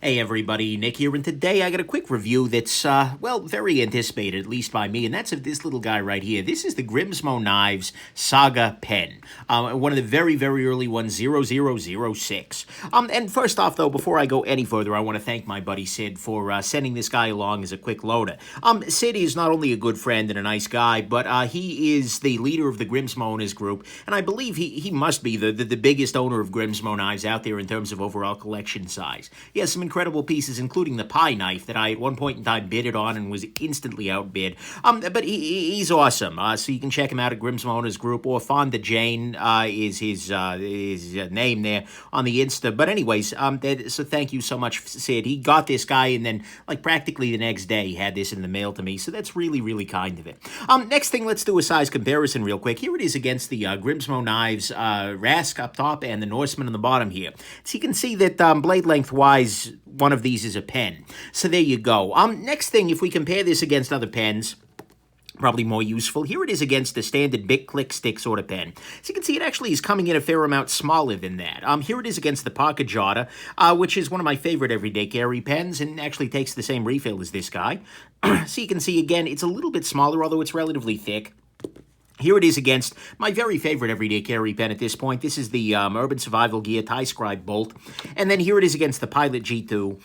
Hey everybody, Nick here, and today I got a quick review that's, well, very anticipated, at least by me, and that's of this little guy right here. This is the Grimsmo Knives Saga Pen, one of the very, very early ones, 0006. And first off, though, before I go any further, I want to thank my buddy Sid for sending this guy along as a quick loader. Sid is not only a good friend and a nice guy, but he is the leader of the Grimsmo owners group, and I believe he must be the biggest owner of Grimsmo knives out there in terms of overall collection size. He has some incredible pieces, including the pie knife that I at one point in time bidded on and was instantly outbid. But he's awesome. So you can check him out at Grimsmo Owners Group, or Fonda Jane is his name there on the Insta. But anyways, so thank you so much, Sid. He got this guy, and then like practically the next day he had this in the mail to me. So that's really, really kind of it. Next thing, let's do a size comparison real quick. Here it is against the Grimsmo Knives Rask up top and the Norseman on the bottom here. So you can see that blade length wise, one of these is a pen. So there you go. Next thing, if we compare this against other pens, probably more useful. Here it is against the standard Bic click stick sort of pen. So you can see it actually is coming in a fair amount smaller than that. Here it is against the Pocket Jotter, which is one of my favorite everyday carry pens, and actually takes the same refill as this guy. So you can see, again, it's a little bit smaller, although it's relatively thick. Here it is against my very favorite everyday carry pen at this point. This is the Urban Survival Gear Tie Scribe Bolt. And then here it is against the Pilot G2,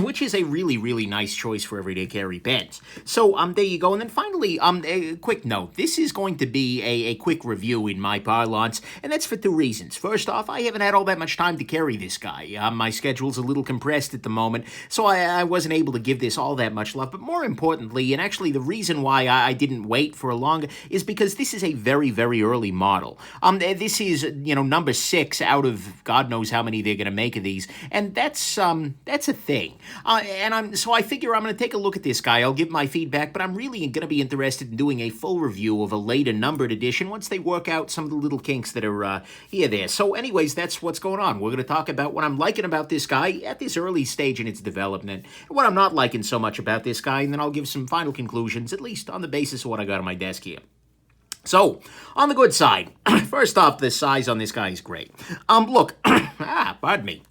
which is a really, really nice choice for everyday carry pens. So, there you go. And then finally, a quick note. This is going to be a quick review in my parlance, and that's for two reasons. First off, I haven't had all that much time to carry this guy. My schedule's a little compressed at the moment, so I wasn't able to give this all that much love. But more importantly, and actually the reason why I didn't wait for a longer, is because this is a very, very early model. This is, number 6 out of God knows how many they're going to make of these, and that's a thing. So I figure I'm going to take a look at this guy. I'll give my feedback, but I'm really going to be interested in doing a full review of a later numbered edition once they work out some of the little kinks that are here there. So anyways, that's what's going on. We're going to talk about what I'm liking about this guy at this early stage in its development, and what I'm not liking so much about this guy, and then I'll give some final conclusions, at least on the basis of what I got on my desk here. So, on the good side, first off, the size on this guy is great. Look, pardon me.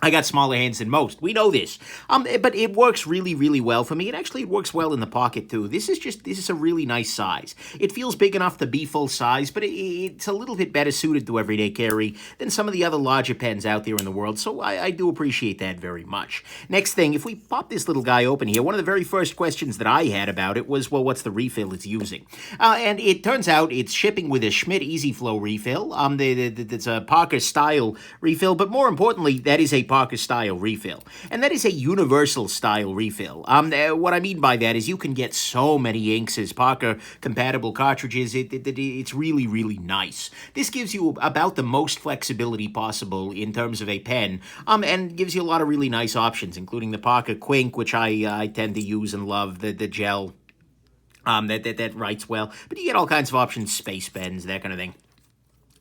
I got smaller hands than most. We know this. But it works really, really well for me. And actually, it works well in the pocket, too. This is a really nice size. It feels big enough to be full size, but it's a little bit better suited to everyday carry than some of the other larger pens out there in the world. So I do appreciate that very much. Next thing, if we pop this little guy open here, one of the very first questions that I had about it was, well, what's the refill it's using? And it turns out it's shipping with a Schmidt Easy Flow refill. It's a Parker style refill, but more importantly, that is a Parker style refill, and that is a universal style refill. What I mean by that is you can get so many inks as Parker compatible cartridges. It's really, really nice. This gives you about the most flexibility possible in terms of a pen, and gives you a lot of really nice options, including the Parker Quink, which I tend to use and love, the gel that writes well, but you get all kinds of options, space pens, that kind of thing.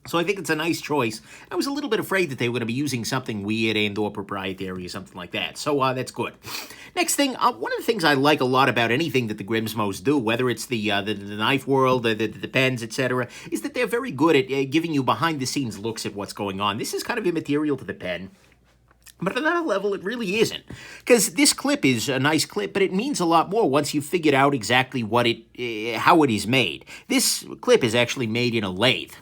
So I think it's a nice choice. I was a little bit afraid that they were going to be using something weird and or proprietary or something like that. So that's good. Next thing, one of the things I like a lot about anything that the Grimsmos do, whether it's the knife world, the pens, etc., is that they're very good at giving you behind-the-scenes looks at what's going on. This is kind of immaterial to the pen. But at another level, it really isn't. Because this clip is a nice clip, but it means a lot more once you've figured out exactly how it is made. This clip is actually made in a lathe.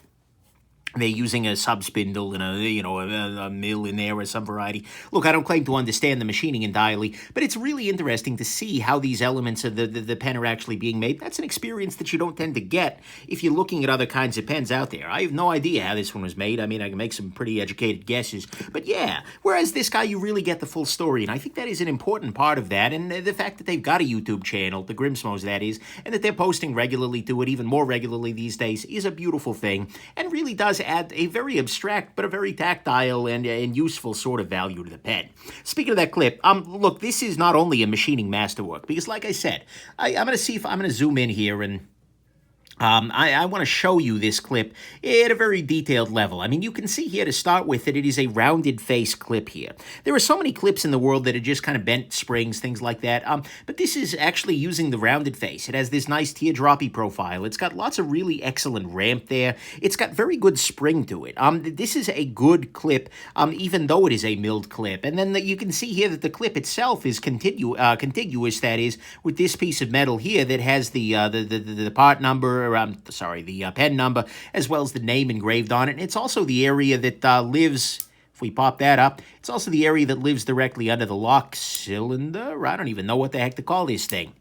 They're using a sub-spindle and a mill in there or some variety. Look, I don't claim to understand the machining entirely, but it's really interesting to see how these elements of the pen are actually being made. That's an experience that you don't tend to get if you're looking at other kinds of pens out there. I have no idea how this one was made. I mean, I can make some pretty educated guesses, but yeah. Whereas this guy, you really get the full story, and I think that is an important part of that, and the fact that they've got a YouTube channel, the Grimsmos that is, and that they're posting regularly to it, even more regularly these days, is a beautiful thing, and really does add a very abstract but a very tactile and useful sort of value to the pen. Speaking of that clip, look, this is not only a machining masterwork, because like I said, I'm going to see if I'm going to zoom in here and I want to show you this clip at a very detailed level. I mean, you can see here to start with that it is a rounded face clip here. There are so many clips in the world that are just kind of bent springs, things like that. But this is actually using the rounded face. It has this nice teardroppy profile. It's got lots of really excellent ramp there. It's got very good spring to it. This is a good clip, even though it is a milled clip. And then you can see here that the clip itself is contiguous, that is, with this piece of metal here that has the part number, the pen number, as well as the name engraved on it. And it's also the area that lives, if we pop that up, it's also the area that lives directly under the lock cylinder. I don't even know what the heck to call this thing.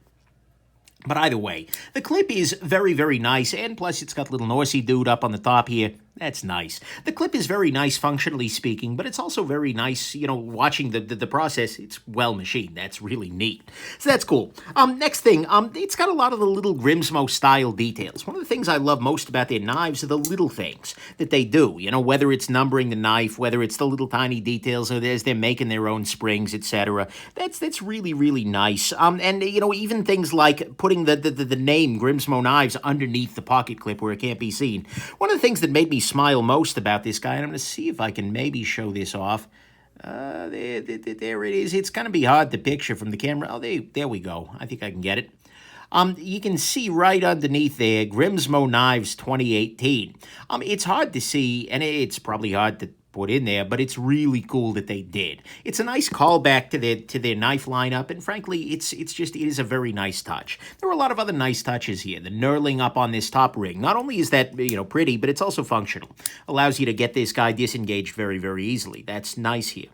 But either way, the clip is very, very nice, and plus it's got little Norsey dude up on the top here. That's nice. The clip is very nice, functionally speaking, but it's also very nice, you know, watching the process. It's well machined. That's really neat. So that's cool. Next thing, it's got a lot of the little Grimsmo-style details. One of the things I love most about their knives are the little things that they do. You know, whether it's numbering the knife, whether it's the little tiny details as they're making their own springs, etc. That's really, really nice. And, you know, even things like putting the name Grimsmo Knives underneath the pocket clip where it can't be seen. One of the things that made me smile most about this guy, and I'm going to see if I can maybe show this off. There it is. It's going to be hard to picture from the camera. Oh, there we go. I think I can get it. You can see right underneath there, Grimsmo Knives 2018. It's hard to see, and it's probably hard to put in there, but it's really cool that they did. It's a nice callback to their knife lineup, and frankly, it is a very nice touch. There are a lot of other nice touches here. The knurling up on this top ring. Not only is that, you know, pretty, but it's also functional. Allows you to get this guy disengaged very, very easily. That's nice here.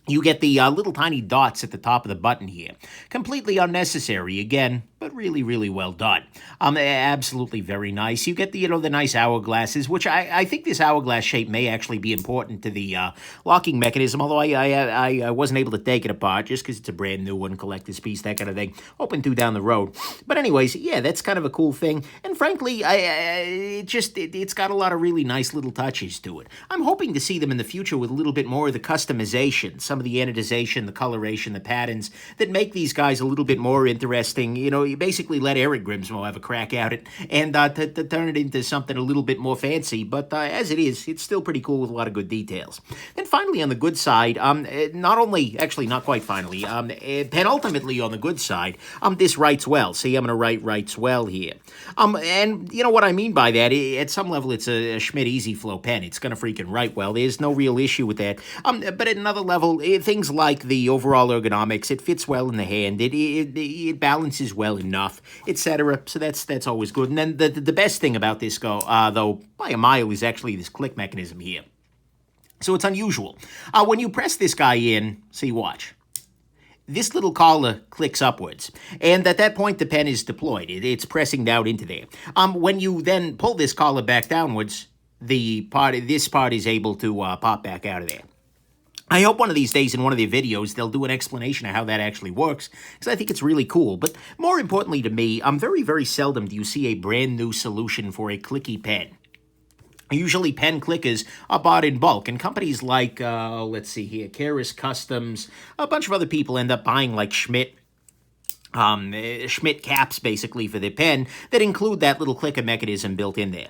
You get the little tiny dots at the top of the button here. Completely unnecessary, again, but really, really well done. Absolutely very nice. You get the, you know, the nice hourglasses, which I think this hourglass shape may actually be important to the locking mechanism, although I wasn't able to take it apart just because it's a brand new one, collector's piece, that kind of thing. Hoping to down the road. But anyways, yeah, that's kind of a cool thing. And frankly, it's got a lot of really nice little touches to it. I'm hoping to see them in the future with a little bit more of the customization, some of the anodization, the coloration, the patterns that make these guys a little bit more interesting. You know, you basically let Eric Grimsmo have a crack at it and to turn it into something a little bit more fancy. But as it is, it's still pretty cool with a lot of good details. Then finally, on the good side, not only, actually not quite finally, penultimately on the good side, this writes well. See, I'm going to write writes well here. And you know what I mean by that? At some level, it's a Schmidt Easy Flow pen. It's going to freaking write well. There's no real issue with that. But at another level, things like the overall ergonomics, it fits well in the hand. It balances well enough, etc. So that's always good. And then the best thing about this, though, by a mile, is actually this click mechanism here. So it's unusual. When you press this guy in, see, watch. This little collar clicks upwards, and at that point, the pen is deployed. It's pressing down into there. When you then pull this collar back downwards, this part is able to pop back out of there. I hope one of these days in one of their videos, they'll do an explanation of how that actually works, because I think it's really cool. But more importantly to me, very, very seldom do you see a brand new solution for a clicky pen. Usually pen clickers are bought in bulk, and companies like, let's see here, Keras Customs, a bunch of other people end up buying like Schmidt caps, basically, for their pen that include that little clicker mechanism built in there.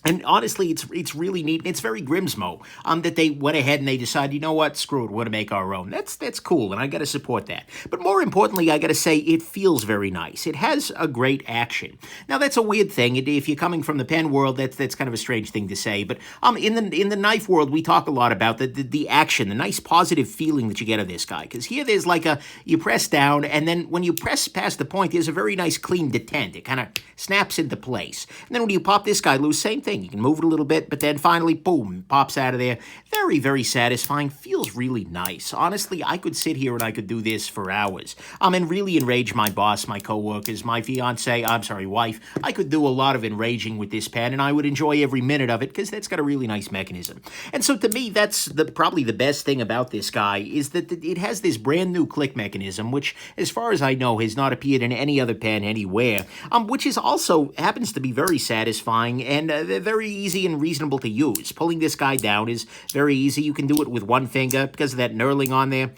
And honestly, it's really neat. It's very Grimsmo that they went ahead and they decided, you know what, screw it, we're going to make our own. That's cool, and I got to support that. But more importantly, I got to say, it feels very nice. It has a great action. Now, that's a weird thing. If you're coming from the pen world, that's kind of a strange thing to say. But in the knife world, we talk a lot about the action, the nice positive feeling that you get of this guy. Because here there's like you press down, and then when you press past the point, there's a very nice clean detent. It kind of snaps into place. And then when you pop this guy loose, same thing. You can move it a little bit, but then finally, boom, pops out of there. Very, very satisfying. Feels really nice. Honestly, I could sit here and I could do this for hours. And really enrage my boss, my coworkers, my wife. I could do a lot of enraging with this pen, and I would enjoy every minute of it because that's got a really nice mechanism. And so to me, that's probably the best thing about this guy is that it has this brand new click mechanism, which, as far as I know, has not appeared in any other pen anywhere, which is also happens to be very satisfying and very easy and reasonable to use. Pulling this guy down is very easy. You can do it with one finger because of that knurling on there.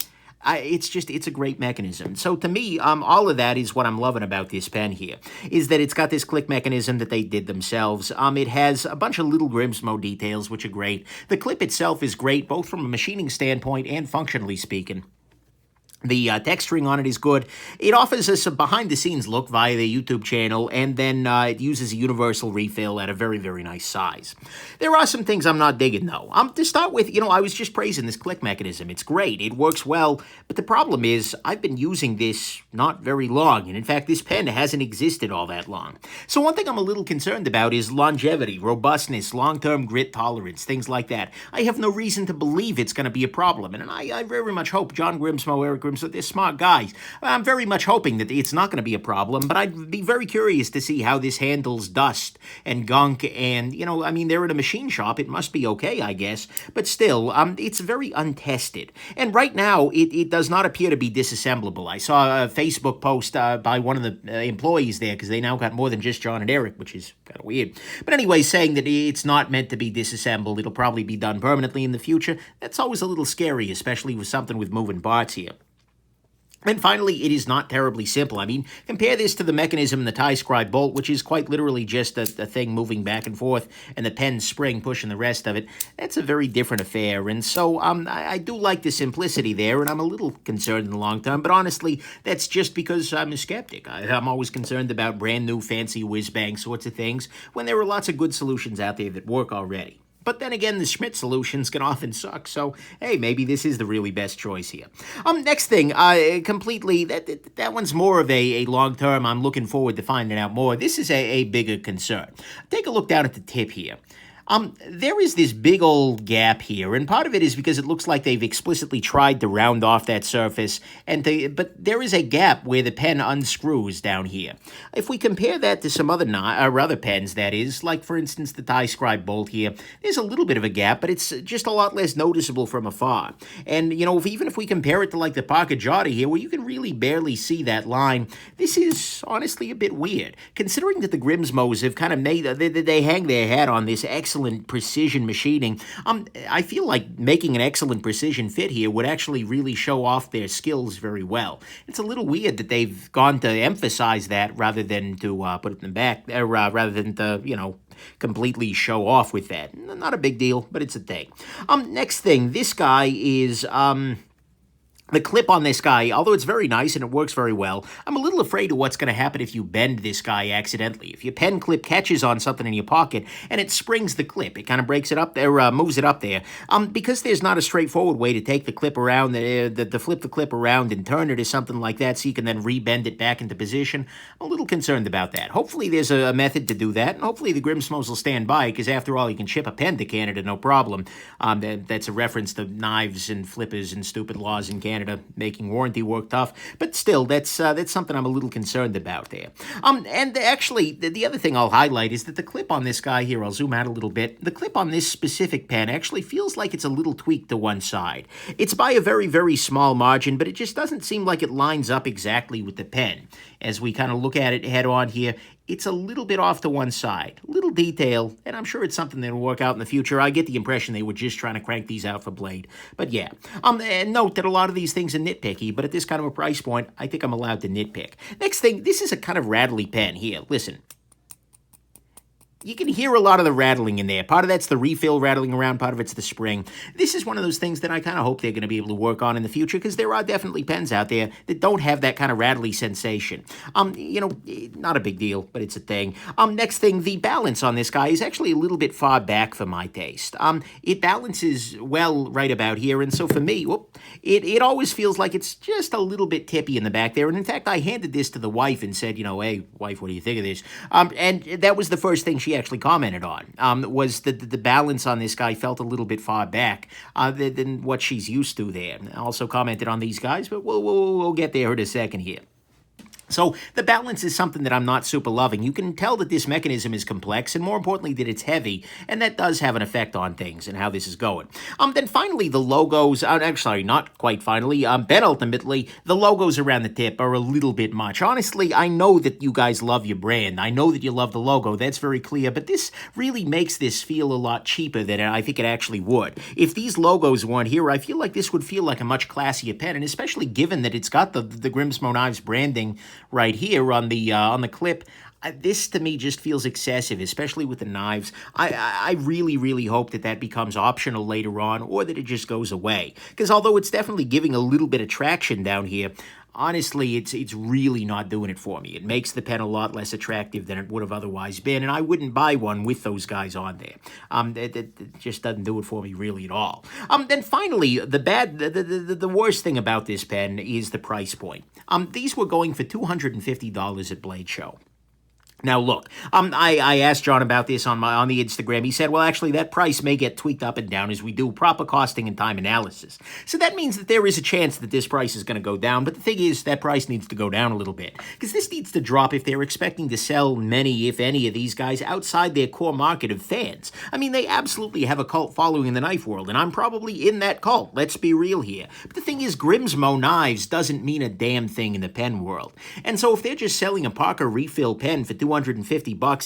it's a great mechanism. So to me, all of that is what I'm loving about this pen here, is that it's got this click mechanism that they did themselves. It has a bunch of little Grimsmo details, which are great. The clip itself is great, both from a machining standpoint and functionally speaking. The texturing on it is good. It offers us a behind-the-scenes look via the YouTube channel, and then it uses a universal refill at a very, very nice size. There are some things I'm not digging, though. To start with, I was just praising this click mechanism. It's great. It works well, but the problem is I've been using this not very long, and in fact, this pen hasn't existed all that long. So one thing I'm a little concerned about is longevity, robustness, long-term grit tolerance, things like that. I have no reason to believe it's going to be a problem, and I very much hope John Grimsmo, Eric Grimsmo, they're smart guys. I'm very much hoping that it's not going to be a problem, but I'd be very curious to see how this handles dust and gunk, and, they're at a machine shop. It must be okay, I guess, but still, it's very untested. And right now, it does not appear to be disassemblable. I saw a Facebook post by one of the employees there, because they now got more than just John and Eric, which is kind of weird. But anyway, saying that it's not meant to be disassembled, it'll probably be done permanently in the future. That's always a little scary, especially with something with moving parts here. And finally, it is not terribly simple. Compare this to the mechanism in the tie scribe bolt, which is quite literally just a thing moving back and forth, and the pen spring pushing the rest of it. That's a very different affair, and so I do like the simplicity there, and I'm a little concerned in the long term, but honestly, that's just because I'm a skeptic. I'm always concerned about brand new, fancy, whiz-bang sorts of things, when there are lots of good solutions out there that work already. But then again, the Schmidt solutions can often suck, so hey, maybe this is the really best choice here. Next thing, completely, that one's more of a long-term. I'm looking forward to finding out more. This is a bigger concern. Take a look down at the tip here. There is this big old gap here, and part of it is because it looks like they've explicitly tried to round off that surface, but there is a gap where the pen unscrews down here. If we compare that to some other pens, that is, like for instance the tie scribe bolt here, there's a little bit of a gap, but it's just a lot less noticeable from afar. And, even if we compare it to like the Parker Jotta here, where you can really barely see that line, this is honestly a bit weird, considering that the Grimsmos have kind of made, they hang their hat on this excellent precision machining. I feel like making an excellent precision fit here would actually really show off their skills very well. It's a little weird that they've gone to emphasize that rather than to put it in the back, rather than to, completely show off with that. Not a big deal, but it's a thing. Next thing, this guy is, the clip on this guy, although it's very nice and it works very well, I'm a little afraid of what's going to happen if you bend this guy accidentally. If your pen clip catches on something in your pocket and it springs the clip, it kind of breaks it up there, moves it up there. Because there's not a straightforward way to take the clip around, to flip the clip around and turn it or something like that so you can then rebend it back into position, I'm a little concerned about that. Hopefully there's a method to do that, and hopefully the Grimsmos will stand by, because after all, you can ship a pen to Canada, no problem. That's a reference to knives and flippers and stupid laws in Canada making warranty work tough, but still, that's something I'm a little concerned about there. And actually, the other thing I'll highlight is that the clip on this guy here, I'll zoom out a little bit, the clip on this specific pen actually feels like it's a little tweaked to one side. It's by a very, very small margin, but it just doesn't seem like it lines up exactly with the pen. As we kind of look at it head on here, it's a little bit off to one side. Little detail, and I'm sure it's something that'll work out in the future. I get the impression they were just trying to crank these out for Blade. But yeah, and note that a lot of these things are nitpicky, but at this kind of a price point, I think I'm allowed to nitpick. Next thing, this is a kind of rattly pen. Here, listen. You can hear a lot of the rattling in there. Part of that's the refill rattling around, part of it's the spring. This is one of those things that I kind of hope they're going to be able to work on in the future, because there are definitely pens out there that don't have that kind of rattly sensation. Not a big deal, but it's a thing. Next thing, the balance on this guy is actually a little bit far back for my taste. It balances well right about here, and so for me, it always feels like it's just a little bit tippy in the back there. And in fact, I handed this to the wife and said, hey, wife, what do you think of this? And that was the first thing she actually commented on, was that the balance on this guy felt a little bit far back than what she's used to there. I also commented on these guys, but we'll get there in a second here. So the balance is something that I'm not super loving. You can tell that this mechanism is complex, and more importantly, that it's heavy, and that does have an effect on things and how this is going. Then finally, the logos, actually, not quite finally, penultimately, the logos around the tip are a little bit much. Honestly, I know that you guys love your brand. I know that you love the logo. That's very clear, but this really makes this feel a lot cheaper than I think it actually would. If these logos weren't here, I feel like this would feel like a much classier pen, and especially given that it's got the Grimsmo Knives branding right here on the clip. This to me just feels excessive, especially with the knives. I really, really hope that that becomes optional later on, or that it just goes away. Because although it's definitely giving a little bit of traction down here, honestly, it's really not doing it for me. It makes the pen a lot less attractive than it would have otherwise been, and I wouldn't buy one with those guys on there. It just doesn't do it for me really at all. Then finally, the worst thing about this pen is the price point. These were going for $250 at Blade Show. Now, look, I asked John about this on the Instagram. He said, well, actually, that price may get tweaked up and down as we do proper costing and time analysis. So that means that there is a chance that this price is going to go down. But the thing is, that price needs to go down a little bit, because this needs to drop if they're expecting to sell many, if any, of these guys outside their core market of fans. I mean, they absolutely have a cult following in the knife world, and I'm probably in that cult. Let's be real here. But the thing is, Grimsmo Knives doesn't mean a damn thing in the pen world. And so if they're just selling a Parker refill pen for $250,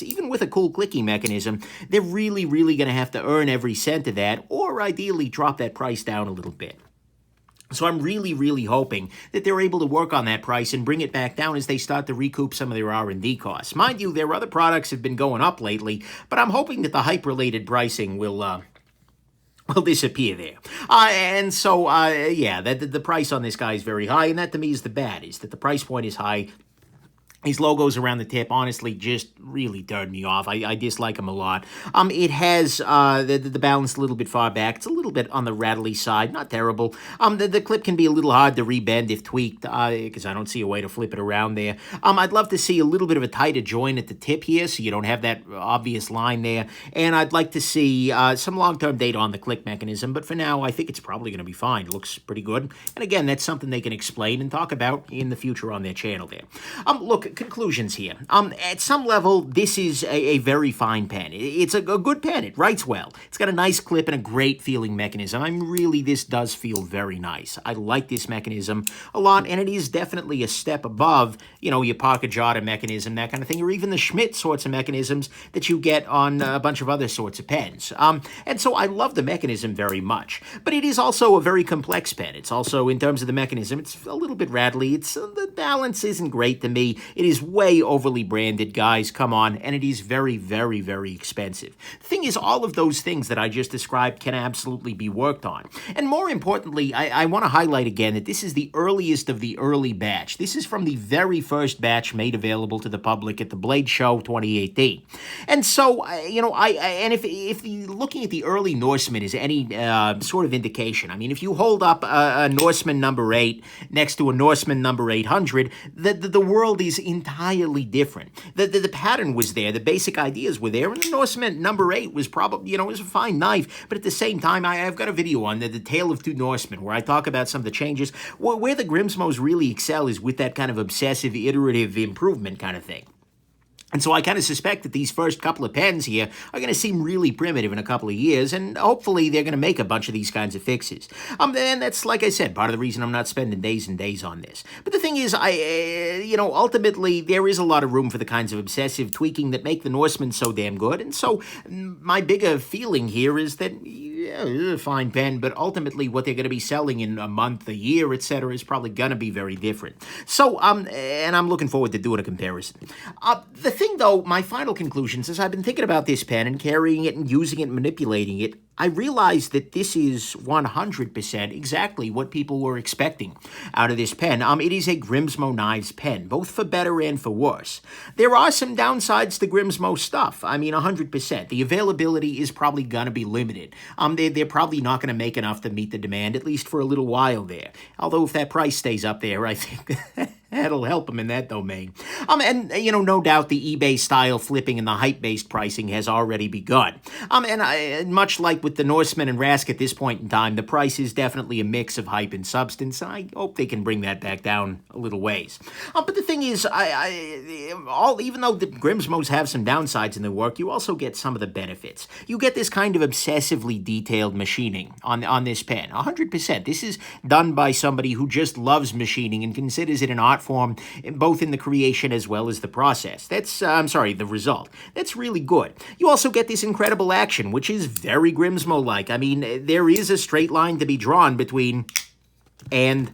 even with a cool clicking mechanism, they're really, really going to have to earn every cent of that, or ideally drop that price down a little bit. So I'm really, really hoping that they're able to work on that price and bring it back down as they start to recoup some of their R&D costs. Mind you, their other products have been going up lately, but I'm hoping that the hype-related pricing will disappear there. And so, yeah, the price on this guy is very high, and that to me is the bad, is that the price point is high. These logos around the tip, honestly, just really turned me off. I dislike them a lot. It has the balance a little bit far back. It's a little bit on the rattly side, not terrible. The clip can be a little hard to rebend if tweaked, because I don't see a way to flip it around there. I'd love to see a little bit of a tighter join at the tip here, so you don't have that obvious line there. And I'd like to see some long-term data on the click mechanism, but for now, I think it's probably going to be fine. It looks pretty good. And again, that's something they can explain and talk about in the future on their channel there. Look, conclusions here. At some level, this is a very fine pen. It's a good pen. It writes well. It's got a nice clip and a great feeling mechanism. This does feel very nice. I like this mechanism a lot, and it is definitely a step above, your Parker Jada mechanism, that kind of thing, or even the Schmidt sorts of mechanisms that you get on a bunch of other sorts of pens. And so I love the mechanism very much. But it is also a very complex pen. It's also, in terms of the mechanism, it's a little bit rattly. The balance isn't great to me. It is way overly branded, guys. Come on. And it is very, very, very expensive. The thing is, all of those things that I just described can absolutely be worked on. And more importantly, I want to highlight again that this is the earliest of the early batch. This is from the very first batch made available to the public at the Blade Show 2018. And so, if looking at the early Norseman is any sort of indication, if you hold up a Norseman number 8 next to a Norseman number 800, the world is entirely different. The pattern was there, the basic ideas were there, and the Norseman number 8 was probably, it was a fine knife, but at the same time, I've got a video on the Tale of Two Norsemen where I talk about some of the changes. Where the Grimsmos really excel is with that kind of obsessive, iterative improvement kind of thing. And so I kind of suspect that these first couple of pens here are going to seem really primitive in a couple of years, and hopefully they're going to make a bunch of these kinds of fixes. And that's, like I said, part of the reason I'm not spending days and days on this. But the thing is, ultimately, there is a lot of room for the kinds of obsessive tweaking that make the Norseman so damn good. And so my bigger feeling here is that, yeah, it is a fine pen, but ultimately what they're going to be selling in a month, a year, etc., is probably going to be very different. So, and I'm looking forward to doing a comparison. The thing, though, my final conclusions, as I've been thinking about this pen and carrying it and using it and manipulating it, I realized that this is 100% exactly what people were expecting out of this pen. It is a Grimsmo Knives pen, both for better and for worse. There are some downsides to Grimsmo stuff. 100%. The availability is probably going to be limited. They're probably not going to make enough to meet the demand, at least for a little while there. Although if that price stays up there, I think That'll help them in that domain. And, no doubt the eBay-style flipping and the hype-based pricing has already begun. Much like with the Norseman and Rask at this point in time, the price is definitely a mix of hype and substance. I hope they can bring that back down a little ways. But the thing is, even though the Grimsmos have some downsides in their work, you also get some of the benefits. You get this kind of obsessively detailed machining on this pen. 100%. This is done by somebody who just loves machining and considers it an art form, both in the creation as well as the process. The result. That's really good. You also get this incredible action, which is very Grimsmo-like. I mean, there is a straight line to be drawn between and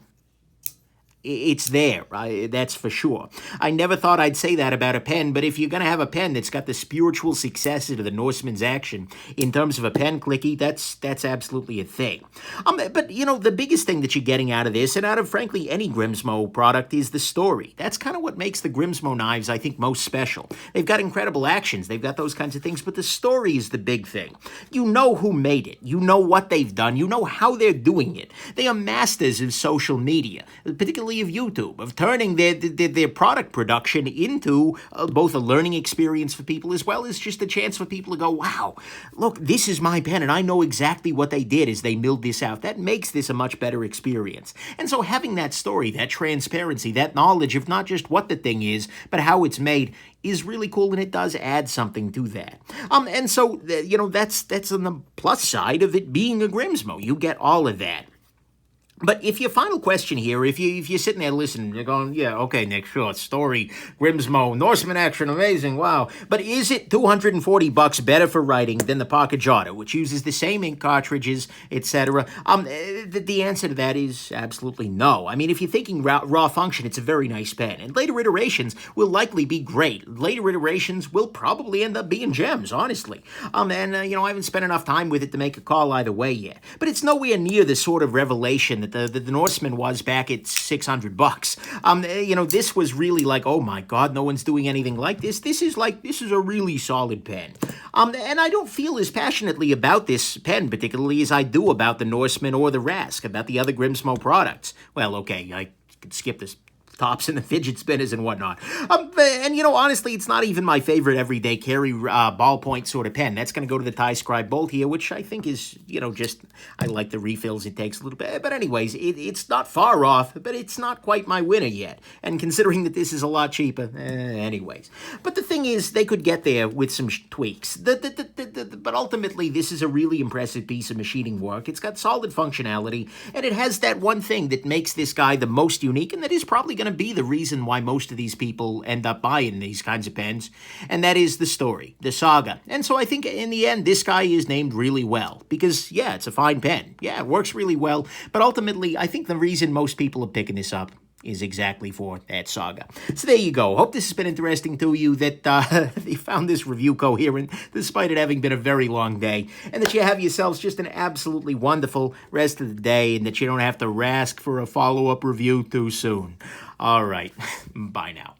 it's there, that's for sure. I never thought I'd say that about a pen, but if you're going to have a pen that's got the spiritual successor to the Norseman's action in terms of a pen clicky, that's absolutely a thing. But, the biggest thing that you're getting out of this, and out of, frankly, any Grimsmo product, is the story. That's kind of what makes the Grimsmo knives, I think, most special. They've got incredible actions, they've got those kinds of things, but the story is the big thing. You know who made it. You know what they've done. You know how they're doing it. They are masters of social media, particularly of YouTube, of turning their product production into both a learning experience for people as well as just a chance for people to go, wow, look, this is my pen and I know exactly what they did as they milled this out. That makes this a much better experience. And so having that story, that transparency, that knowledge of not just what the thing is, but how it's made is really cool, and it does add something to that. And so, that's on the plus side of it being a Grimsmo. You get all of that. But if your final question here, if you're sitting there listening, you're going, yeah, okay, Nick, sure, story, Grimsmo, Norseman action, amazing, wow. But is it $240 better for writing than the Pocket Jotter, which uses the same ink cartridges, etc.? The answer to that is absolutely no. I mean, if you're thinking raw function, it's a very nice pen. And later iterations will likely be great. Later iterations will probably end up being gems, honestly. I haven't spent enough time with it to make a call either way yet. But it's nowhere near the sort of revelation that the Norseman was back at $600. This was really like, oh my God, no one's doing anything like this. This is a really solid pen. And I don't feel as passionately about this pen particularly as I do about the Norseman or the Rask, about the other Grimsmo products. Well, okay, I could skip this tops and the fidget spinners and whatnot. Honestly, it's not even my favorite everyday carry ballpoint sort of pen. That's going to go to the Tie Scribe Bolt here, which I think is, I like the refills it takes a little bit. But anyways, it's not far off, but it's not quite my winner yet. And considering that this is a lot cheaper, anyways. But the thing is, they could get there with some tweaks. But ultimately, this is a really impressive piece of machining work. It's got solid functionality, and it has that one thing that makes this guy the most unique, and that is probably going to be the reason why most of these people end up buying these kinds of pens, and that is the story, the saga. And so I think in the end, this guy is named really well, because, yeah, it's a fine pen. Yeah, it works really well, but ultimately, I think the reason most people are picking this up is exactly for that saga. So there you go. Hope this has been interesting to you, that you found this review coherent, despite it having been a very long day, and that you have yourselves just an absolutely wonderful rest of the day, and that you don't have to ask for a follow-up review too soon. All right. Bye now.